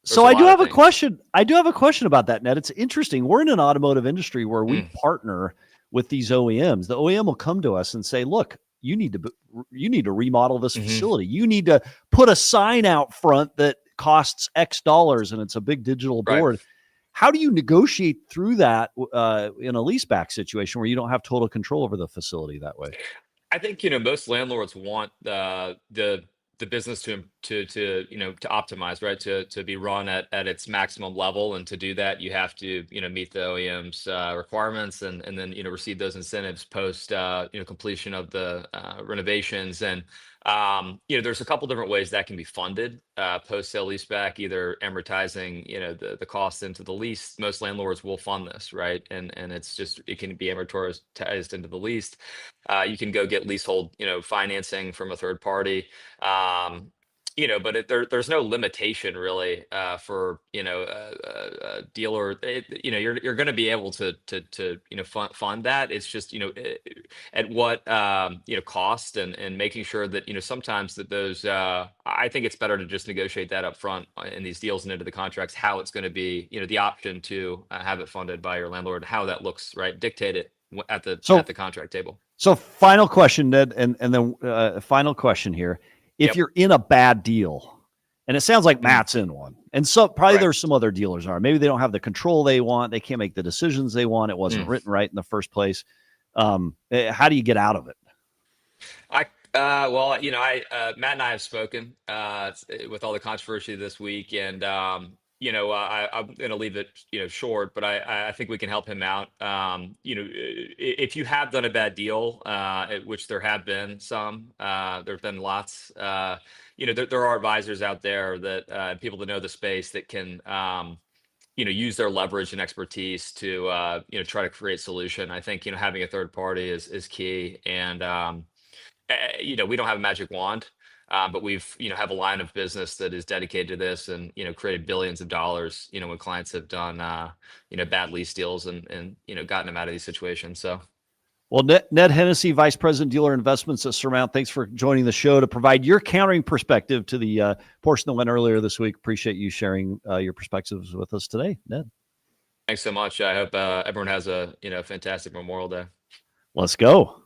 A: So I do have a question. I do have a question about that, Ned. It's interesting. We're in an automotive industry where we partner with these OEMs. The OEM will come to us and say, "Look, you need to remodel this facility. You need to put a sign out front that costs X dollars, and it's a big digital board." Right. How do you negotiate through that in a leaseback situation where you don't have total control over the facility that way?
E: I think most landlords want the business to optimize, right? To be run at its maximum level, and to do that, you have to meet the OEM's requirements, and then receive those incentives post completion of the renovations. And there's a couple different ways that can be funded post sale leaseback, either amortizing the cost into the lease. Most landlords will fund this, right? And it can be amortized into the lease. You can go get leasehold financing from a third party. But there's no limitation really for a dealer. You're going to be able to fund that. It's just at what cost, and making sure that sometimes that those I think it's better to just negotiate that up front in these deals and into the contracts, how it's going to be the option to have it funded by your landlord, how that looks, right, dictate it at the contract table.
A: So final question, Ned, and then final question here. If you're in a bad deal, and it sounds like Matt's in one, and so probably there's some other dealers are, maybe they don't have the control they want. They can't make the decisions they want. It wasn't written right in the first place. How do you get out of it?
E: Matt and I have spoken with all the controversy this week, and I'm going to leave it short, but I think we can help him out. If you have done a bad deal, which there have been some, there've been lots. There are advisors out there that people that know the space that can use their leverage and expertise to try to create solution. I think having a third party is key, and we don't have a magic wand. But we've, have a line of business that is dedicated to this, and, created billions of dollars, when clients have done, bad lease deals and gotten them out of these situations. So.
A: Well, Ned Hennessy, Vice President, Dealer Investments at Surmount, thanks for joining the show to provide your countering perspective to the portion that went earlier this week. Appreciate you sharing your perspectives with us today, Ned.
E: Thanks so much. I hope everyone has a, fantastic Memorial Day.
A: Let's go.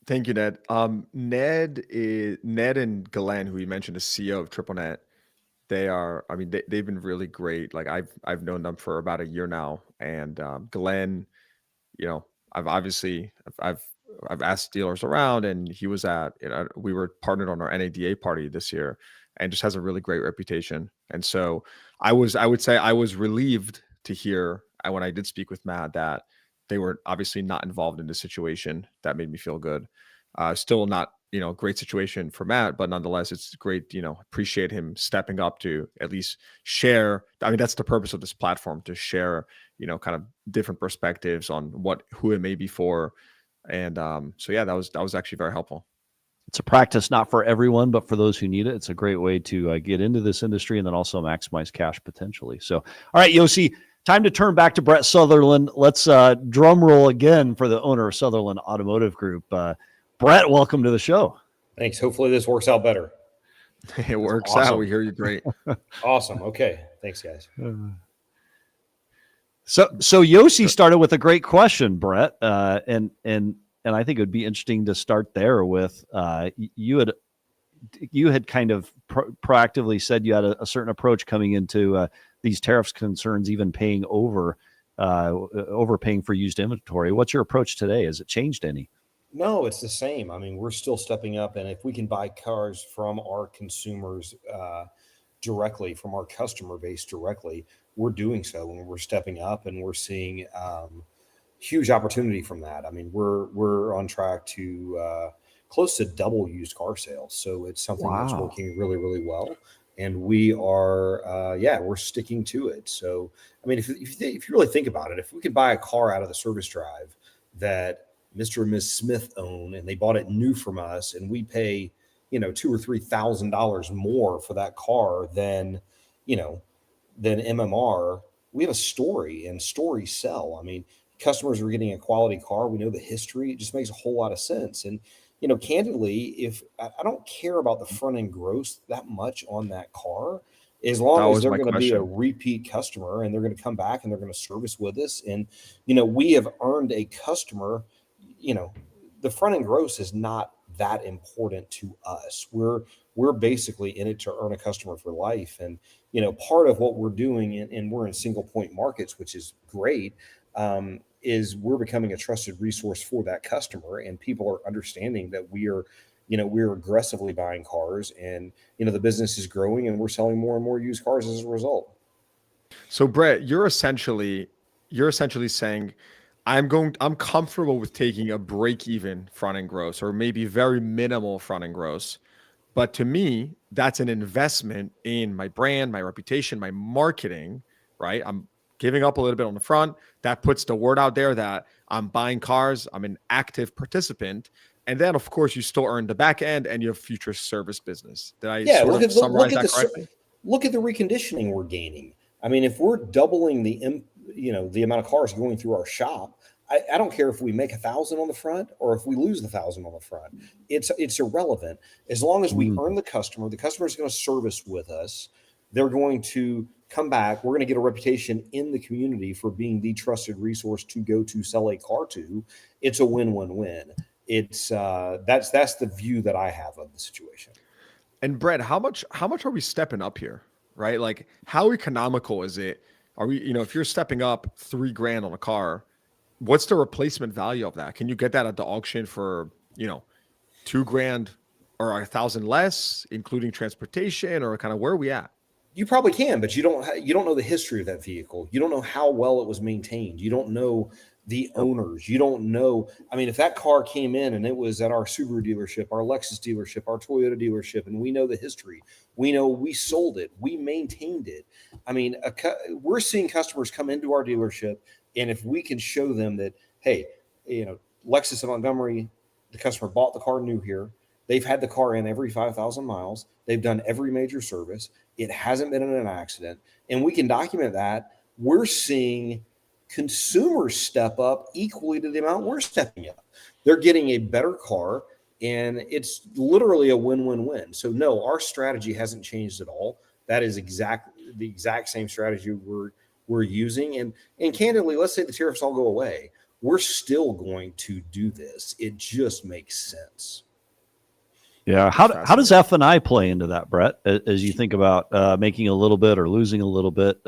B: Thank you, Ned. Ned and Glenn, who you mentioned, the CEO of TripleNet. They've been really great. Like I've known them for about a year now, and Glenn, I've asked dealers around, and he was we were partnered on our NADA party this year, and just has a really great reputation. And so I would say I was relieved to hear when I did speak with Matt that they were obviously not involved in the situation. That made me feel good. Still not, great situation for Matt, but nonetheless, it's great, appreciate him stepping up to at least share. I mean, that's the purpose of this platform, to share, kind of different perspectives on who it may be for. And that was actually very helpful.
A: It's a practice not for everyone, but for those who need it. It's a great way to get into this industry and then also maximize cash potentially. So, all right, Yossi, time to turn back to Brett Sutherland. Let's drum roll again for the owner of Sutherland Automotive Group. Brett, welcome to the show.
D: Thanks. Hopefully this works out better.
B: It works
A: awesome.
B: out. We hear you great.
D: Awesome. Okay. Thanks, guys.
A: So Yossi started with a great question, Brett, and I think it would be interesting to start there with you had kind of proactively said you had a certain approach coming into these tariffs concerns, even overpaying for used inventory. What's your approach today? Has it changed any?
D: No, it's the same. I mean, we're still stepping up, and if we can buy cars from our consumers directly, from our customer base directly, we're doing so, and we're stepping up, and we're seeing huge opportunity from that. I mean, we're on track to close to double used car sales, so it's something that's working really, really well, and we are we're sticking to it. So, I mean, if you really think about it, if we could buy a car out of the service drive that Mr. and Ms. Smith own, and they bought it new from us, and we pay, $2,000 or $3,000 more for that car than MMR, we have a story, and stories sell. I mean, customers are getting a quality car. We know the history. It just makes a whole lot of sense. And, candidly, if I don't care about the front end gross that much on that car, as long as they're going to be a repeat customer and they're going to come back and they're going to service with us. And, we have earned a customer. The front end gross is not that important to us. We're basically in it to earn a customer for life. And, part of what we're doing, and we're in single point markets, which is great, is we're becoming a trusted resource for that customer. And people are understanding that we're aggressively buying cars, and, the business is growing, and we're selling more and more used cars as a result.
B: So Brett, you're essentially saying, I'm comfortable with taking a break-even front-end gross, or maybe very minimal front-end gross. But to me, that's an investment in my brand, my reputation, my marketing, right? I'm giving up a little bit on the front. That puts the word out there that I'm buying cars. I'm an active participant. And then, of course, you still earn the back end and your future service business. Did I summarize that correctly?
D: Look at the reconditioning we're gaining. I mean, if we're doubling the amount of cars going through our shop, I don't care if we make 1,000 on the front or if we lose the 1,000 on the front. It's irrelevant. As long as we earn the customer is going to service with us. They're going to come back. We're going to get a reputation in the community for being the trusted resource to go to sell a car to. It's a win-win-win. It's that's the view that I have of the situation.
B: And Brett, how much are we stepping up here? Right? Like, how economical is it? Are we, if you're stepping up $3,000 on a car, what's the replacement value of that? Can you get that at the auction for, $2,000 or 1,000 less, including transportation, or kind of where are we at?
D: You probably can, but you don't know the history of that vehicle. You don't know how well it was maintained. You don't know the owners. You don't know. I mean, if that car came in and it was at our Subaru dealership, our Lexus dealership, our Toyota dealership, and we know the history, we know we sold it, we maintained it. I mean, we're seeing customers come into our dealership, and if we can show them that, hey, Lexus in Montgomery, the customer bought the car new here. They've had the car in every 5,000 miles. They've done every major service. It hasn't been in an accident. And we can document that. We're seeing consumers step up equally to the amount we're stepping up. They're getting a better car, and it's literally a win-win-win. So no, our strategy hasn't changed at all. That is the exact same strategy we're using. And candidly, let's say the tariffs all go away. We're still going to do this. It just makes sense.
A: Yeah. How does F&I play into that, Brett, as you think about making a little bit or losing a little bit?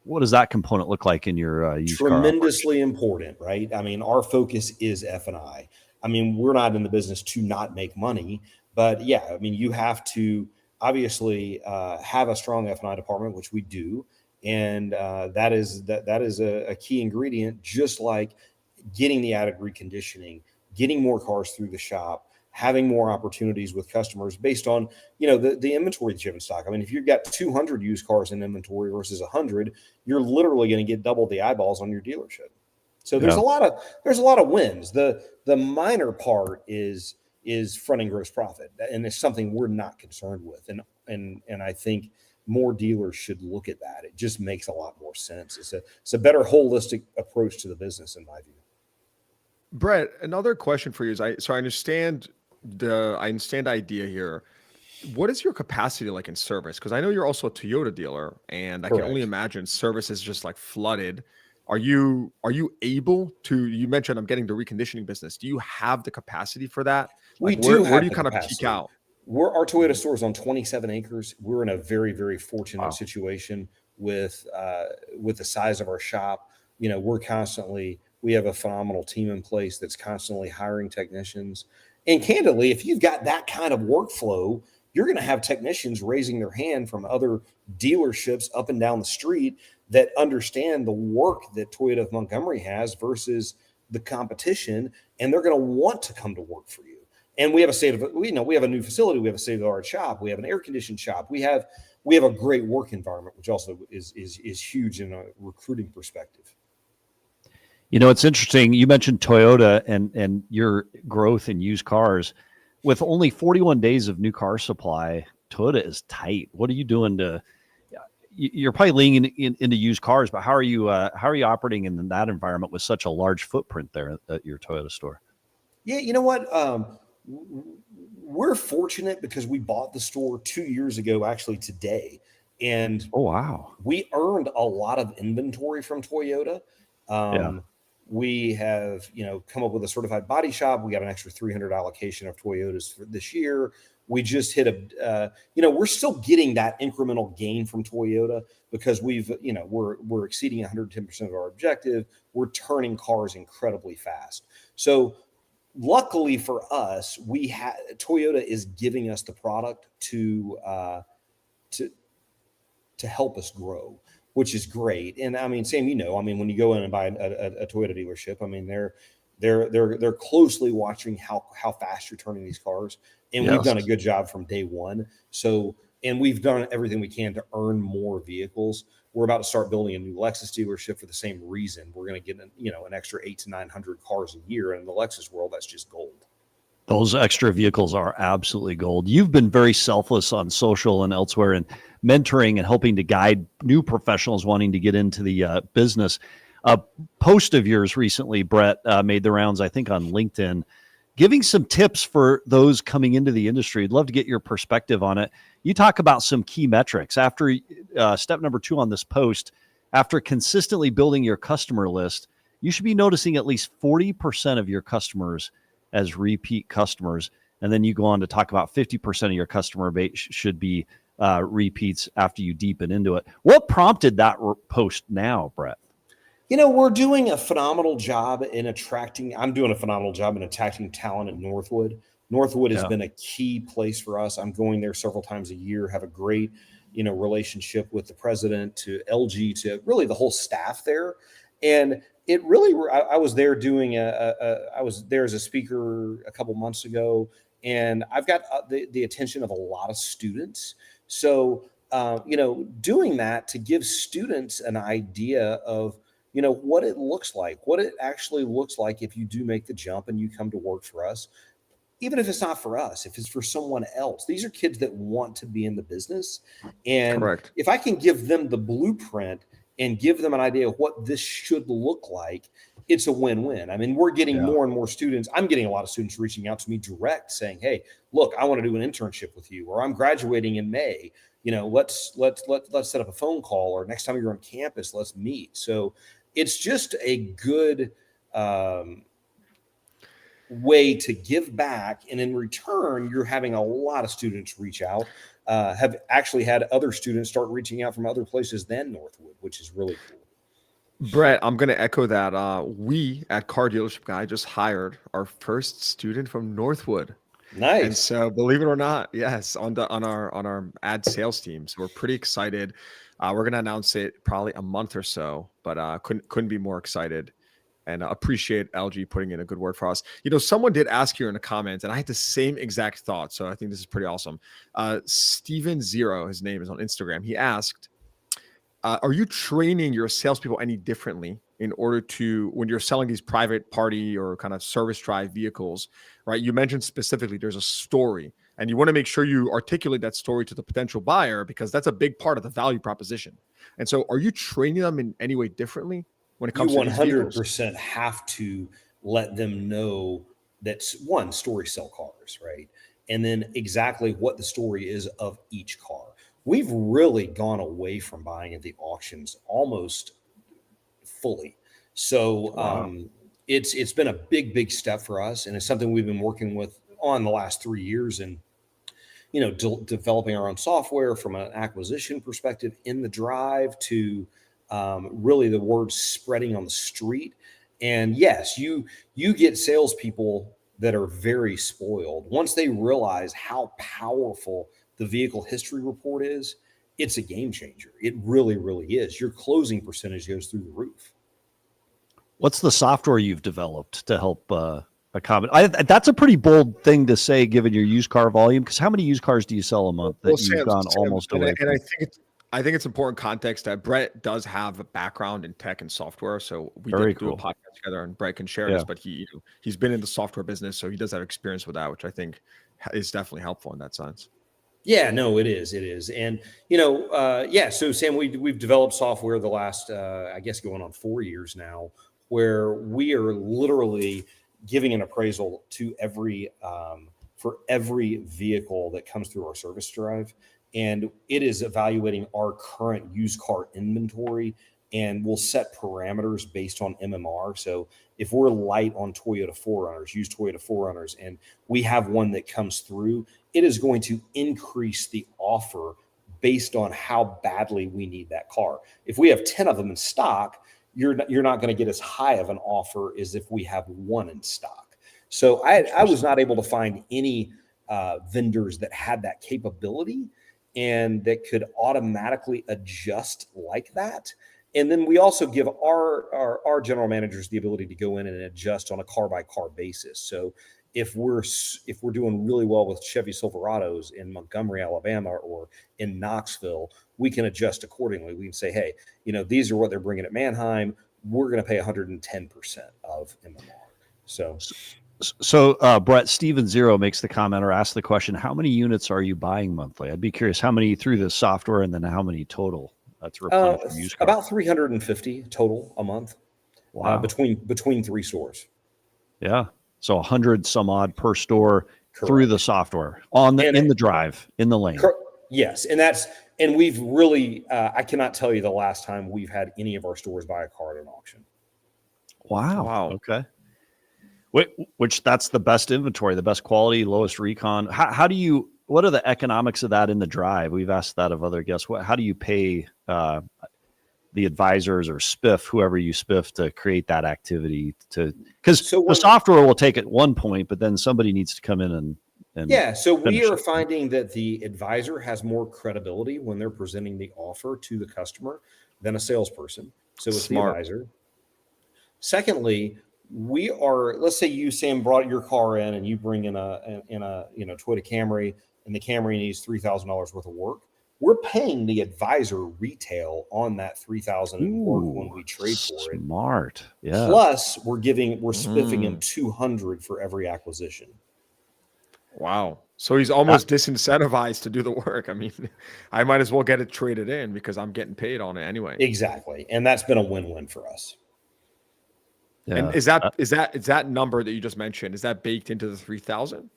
A: What does that component look like in your used car
D: tremendously important, right? I mean, our focus is F&I. I mean, we're not in the business to not make money, but yeah, I mean, you have to obviously have a strong F&I department, which we do. And that is a key ingredient, just like getting the added reconditioning, getting more cars through the shop, having more opportunities with customers based on, the inventory that you have in stock. I mean, if you've got 200 used cars in inventory versus 100, you're literally going to get double the eyeballs on your dealership. So there's a lot of wins. The minor part is front end gross profit, and it's something we're not concerned with. And I think more dealers should look at that. It just makes a lot more sense. It's a better holistic approach to the business, in my view.
B: Brett, another question for you is, I understand I understand the idea here. What is your capacity like in service? Because I know you're also a Toyota dealer, and I can only
D: Correct.
B: imagine service is just like flooded. Are you able to? You mentioned I'm getting the reconditioning business. Do you have the capacity for that?
D: We
B: Like
D: do
B: where
D: have
B: do you
D: the
B: kind of peak
D: capacity.
B: out?
D: Our Toyota
B: Mhm.
D: store is on 27 acres. We're in a very, very fortunate
A: Wow.
D: situation with the size of our shop. You know, we have a phenomenal team in place that's constantly hiring technicians. And candidly, if you've got that kind of workflow, you're going to have technicians raising their hand from other dealerships up and down the street that understand the work that Toyota of Montgomery has versus the competition, and they're going to want to come to work for you. And we have we have a new facility, we have a state-of-the-art shop, we have an air-conditioned shop, we have a great work environment, which also is huge in a recruiting perspective.
A: You know, it's interesting. You mentioned Toyota and your growth in used cars. With only 41 days of new car supply, Toyota is tight. What are you doing to? You're probably leaning into used cars, but how are you operating in that environment with such a large footprint there at your Toyota store?
D: Yeah, you know what? We're fortunate because we bought the store 2 years ago, actually today, and
A: Oh wow,
D: we earned a lot of inventory from Toyota.
A: yeah.
D: We have, come up with a certified body shop. We got an extra 300 allocation of Toyotas for this year. We just hit we're still getting that incremental gain from Toyota because we're exceeding 110% of our objective. We're turning cars incredibly fast. So luckily for us, Toyota is giving us the product to help us grow, which is great. And I mean, Sam, when you go in and buy a Toyota dealership, I mean, they're closely watching how fast you're turning these cars, and we've done a good job from day one. So, and we've done everything we can to earn more vehicles. We're about to start building a new Lexus dealership for the same reason. We're going to get an extra 800 to 900 cars a year, and in the Lexus world, that's just gold.
A: Those extra vehicles are absolutely gold. You've been very selfless on social and elsewhere and mentoring and helping to guide new professionals wanting to get into the business. A post of yours recently, Brett, made the rounds, I think, on LinkedIn, giving some tips for those coming into the industry. I'd love to get your perspective on it. You talk about some key metrics. After step number 2 on this post, after consistently building your customer list, you should be noticing at least 40% of your customers as repeat customers. And then you go on to talk about 50% of your customer base should be repeats after you deepen into it. What prompted that post now, Brett?
D: We're doing a phenomenal job I'm doing a phenomenal job in attracting talent at Northwood. Northwood has been a key place for us. I'm going there several times a year, have a great, relationship with the president, to LG, to really the whole staff there. And it really, I was there I was there as a speaker a couple months ago, and I've got the attention of a lot of students. So, doing that to give students an idea of, what it looks like, what it actually looks like if you do make the jump and you come to work for us, even if it's not for us, if it's for someone else. These are kids that want to be in the business. And
B: Correct.
D: if I can give them the blueprint and give them an idea of what this should look like, it's a win-win. I mean, we're getting more and more students. I'm getting a lot of students reaching out to me direct saying, hey, look, I want to do an internship with you, or I'm graduating in May. Let's set up a phone call, or next time you're on campus, let's meet. So it's just a good way to give back. And in return, you're having a lot of students reach out, have actually had other students start reaching out from other places than Northwood, which is really cool.
B: Brett, I'm going to echo that. We at Car Dealership Guy just hired our first student from Northwood.
D: Nice.
B: And so, believe it or not, yes, on our ad sales team. So we're pretty excited. We're going to announce it probably a month or so, but couldn't be more excited, and appreciate LG putting in a good word for us. Someone did ask here in the comments, and I had the same exact thought. So I think this is pretty awesome. Steven Zero, his name is on Instagram. He asked, are you training your salespeople any differently in order to, when you're selling these private party or kind of service drive vehicles, right? You mentioned specifically there's a story, and you want to make sure you articulate that story to the potential buyer, because that's a big part of the value proposition. And so are you training them in any way differently when it comes to these vehicles?
D: You 100% have to let them know that's one story sell cars, right? And then exactly what the story is of each car. We've really gone away from buying at the auctions almost fully. So it's been a big step for us, and it's something we've been working with on the last 3 years, and developing our own software from an acquisition perspective in the drive to really the word spreading on the street. And yes, you get salespeople that are very spoiled. Once they realize how powerful the vehicle history report is, it's a game changer. It really, really is. Your closing percentage goes through the roof.
A: What's the software you've developed to help accommodate? That's a pretty bold thing to say, given your used car volume. Because how many used cars do you sell a month that you've gone almost away from?
B: And I think it's important context that Brett does have a background in tech and software. So we did do a podcast together, and Brett can share this, but he's been in the software business, so he does have experience with that, which I think is definitely helpful in that sense.
D: Yeah, no, it is. And, so Sam, we've developed software the last, I guess going on 4 years now, where we are literally giving an appraisal to for every vehicle that comes through our service drive. And it is evaluating our current used car inventory, and we'll set parameters based on MMR. So if we're light on Toyota 4Runners, used Toyota 4Runners, and we have one that comes through, it is going to increase the offer based on how badly we need that car. If we have 10 of them in stock, you're not going to get as high of an offer as if we have one in stock. So I was not able to find any vendors that had that capability and that could automatically adjust like that. And then we also give our general managers the ability to go in and adjust on a car by car basis. So if we're doing really well with Chevy Silverados in Montgomery, Alabama, or in Knoxville, we can adjust accordingly. We can say, hey, these are what they're bringing at Manheim. We're going to pay 110% of MMR.
A: So Brett, Steven Zero makes the comment or asks the question, how many units are you buying monthly? I'd be curious how many through the software, and then how many total to replenish from used cars?
D: About 350 total a month. Wow. Between 3 stores.
A: Yeah. So 100 some odd per store. Correct. Through the software in the drive, in the lane.
D: Yes. And we've really, I cannot tell you the last time we've had any of our stores buy a car at an auction.
A: Wow. Okay. Which that's the best inventory, the best quality, lowest recon. What are the economics of that in the drive? We've asked that of other guests. How do you pay the advisors or spiff, whoever you spiff, to create that activity? Because the software will take at one point, but then somebody needs to come in and
D: so we are finding that the advisor has more credibility when they're presenting the offer to the customer than a salesperson. So it's the advisor. Secondly, let's say you, Sam, brought your car in and you bring in a Toyota Camry, and the Camry needs $3,000 worth of work. We're paying the advisor retail on that $3,000 in work when we trade for it.
A: Smart. Yeah.
D: Plus we're spiffing him $200 for every acquisition.
B: Wow. So he's almost disincentivized to do the work. I mean, I might as well get it traded in because I'm getting paid on it anyway.
D: Exactly. And that's been a win-win for us.
B: Yeah. And is that number that you just mentioned, is that baked into the 3,000?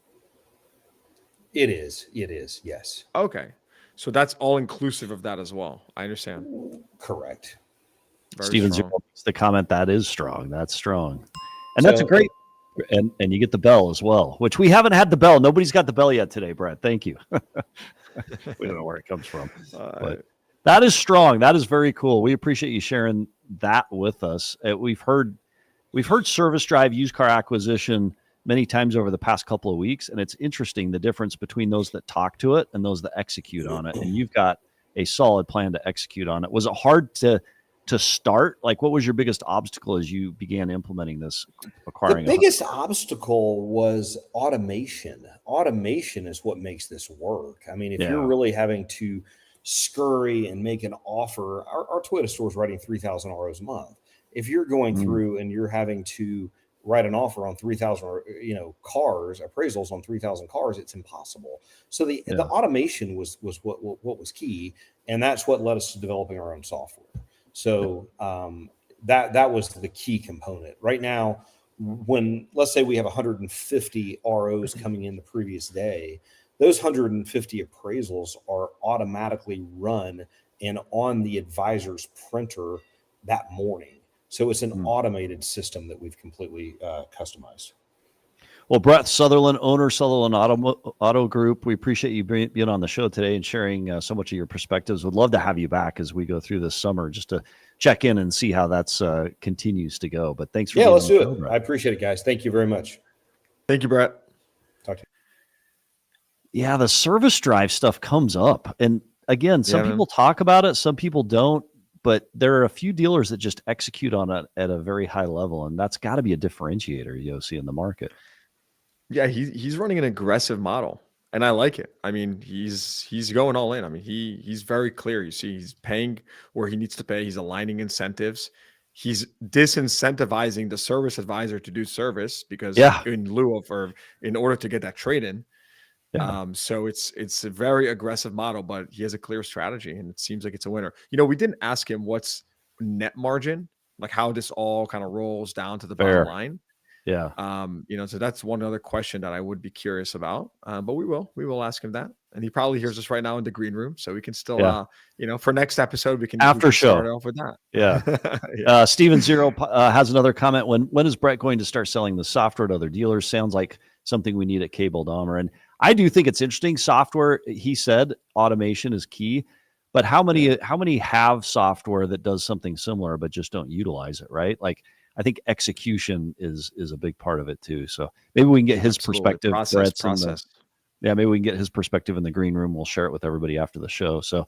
D: It is. Yes.
B: Okay. So that's all inclusive of that as well. I understand.
D: Correct.
A: Steven Zero makes the comment that is strong. That's strong. And that's a great, and you get the bell as well, which we haven't had the bell. Nobody's got the bell yet today, Brett. Thank you. We don't know where it comes from. But that is strong. That is very cool. We appreciate you sharing that with us. We've heard service drive used car acquisition many times over the past couple of weeks, and it's interesting the difference between those that talk to it and those that execute on it. And you've got a solid plan to execute on it. Was it hard to start? Like, what was your biggest obstacle as you began implementing this?
D: The biggest obstacle was automation. Automation is what makes this work. I mean, if you're really having to scurry and make an offer, our Toyota store is writing 3,000 ROs a month. If you're going through and you're having to write an offer on 3,000 cars, appraisals on 3,000 cars, it's impossible. So the automation was what was key, and that's what led us to developing our own software. So that was the key component. Right now, when, let's say we have 150 ROs coming in the previous day, those 150 appraisals are automatically run and on the advisor's printer that morning. So it's an automated system that we've completely customized.
A: Well, Brett Sutherland, owner, Sutherland Auto Group, we appreciate you being on the show today and sharing so much of your perspectives. Would love to have you back as we go through this summer, just to check in and see how that's continues to go. But thanks for
D: let's do
A: show,
D: it.
A: Brett.
D: I appreciate it, guys. Thank you very much.
B: Thank you, Brett.
D: Talk to
A: you. Yeah, the service drive stuff comes up. And again, some people talk about it, some people don't. But there are a few dealers that just execute on it at a very high level. And that's got to be a differentiator, Yossi, in the market.
B: Yeah, he's running an aggressive model, and I like it. I mean, he's going all in. I mean, he's very clear. You see, he's paying where he needs to pay. He's aligning incentives. He's disincentivizing the service advisor to do service because in lieu of or in order to get that trade in. So it's a very aggressive model, but he has a clear strategy, and it seems like it's a winner. You know, we didn't ask him what's net margin, like how this all kind of rolls down to the bottom line.
A: Yeah.
B: You know, so that's one other question that I would be curious about. But we will ask him that. And he probably hears us right now in the green room. So we can still, you know, for next episode, we can start off with that.
A: Yeah. Steven Zero has another comment. When is Brett going to start selling the software to other dealers? Sounds like something we need at Cable Dahmer. And I do think it's interesting. Software, he said, automation is key. But how many have software that does something similar but just don't utilize it, right? Like, I think execution is a big part of it too. So maybe we can get his perspective.
B: Process.
A: Maybe we can get his perspective in the green room. We'll share it with everybody after the show. So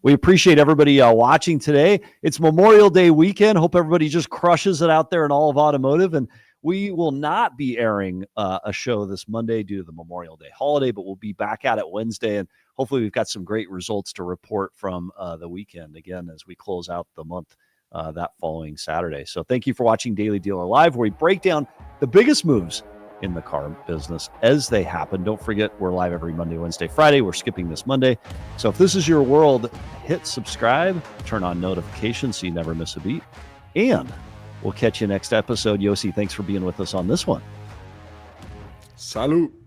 A: we appreciate everybody watching today. It's Memorial Day weekend. Hope everybody just crushes it out there in all of automotive. And we will not be airing a show this Monday due to the Memorial Day holiday, but we'll be back at it Wednesday. And hopefully we've got some great results to report from the weekend again as we close out the month. That following Saturday. So thank you for watching Daily Dealer Live, where we break down the biggest moves in the car business as they happen. Don't forget, we're live every Monday, Wednesday, Friday. We're skipping this Monday. So if this is your world, hit subscribe, turn on notifications so you never miss a beat. And we'll catch you next episode. Yossi, thanks for being with us on this one.
B: Salute.